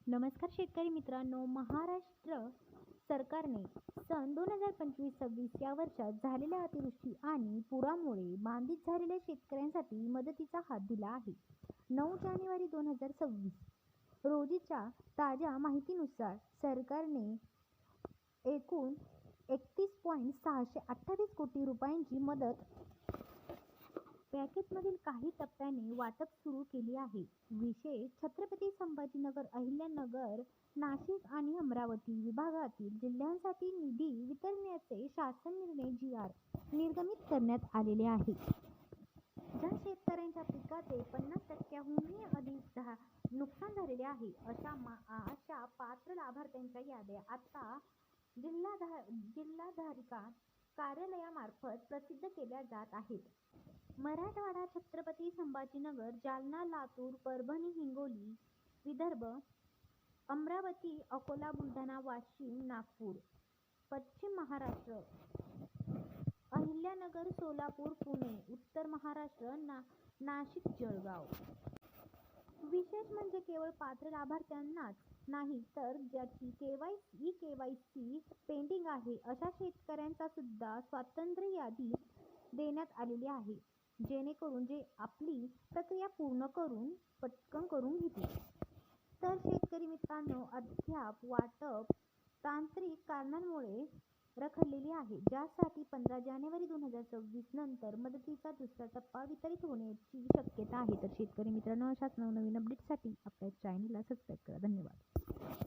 नमस्कार शेतकरी मित्रांनो, महाराष्ट्र सरकारने सन 2025-26 या वर्षात झालेल्या अतिवृष्टी आणि पुरामुळे बाधित झालेल्या शेतकऱ्यांसाठी मदतीचा हात दिला आहे. 9 जानेवारी 2026 रोजीच्या ताज्या माहितीनुसार सरकारने एकूण 31.628 कोटी रुपयांची मदत पॅकेजमधील काही टप्प्याने वाटप सुरू केले आहे. विशेष छत्रपती संभाजीनगर, अहिल्यानगर, नाशिक आणि अमरावती विभागातील जिल्ह्यांसाठी निधी वितरणाचे शासन निर्णय जी.आर. निर्गमित करण्यात आलेले आहे. ज्या शेतकऱ्यांच्या पिकाचे 50%हूनही अधिक नुकसान झालेले आहे, अशा पात्र लाभार्थ्यांच्या याद्या आता जिल्हाधिकारी कार्यालयामार्फत प्रसिद्ध केल्या जात आहेत. मराठवाडा, छत्रपती संभाजीनगर, जालना, लातूर, परभणी, हिंगोली, विदर्भ, अमरावती, अकोला, बुलढाणा, वाशिम, नागपूर, पश्चिम महाराष्ट्र, अहिल्यानगर, सोलापूर, पुणे, उत्तर महाराष्ट्र, नाशिक, जळगाव. विशेष म्हणजे केवळ पात्र लाभार्थ्यांनाच नाही, तर ज्याची ई-केवायसी पेंडिंग आहे अशा शेतकऱ्यांचा सुद्धा स्वतंत्र यादी देण्यात आलेली आहे, जेणेकरून ते आपली प्रक्रिया पूर्ण करून पटकन करून घेतील. तर शेतकरी मित्रांनो, अद्याप वाटप तांत्रिक कारणांमुळे रखडलेली आहे, ज्यासाठी 15 जानेवारी 2026 नंतर मदतीचा दुसरा टप्पा वितरित होण्याची शक्यता आहे. तर शेतकरी मित्रांनो, अशाच नवनवीन अपडेट्ससाठी आपल्या चॅनलला सबस्क्राईब करा. धन्यवाद.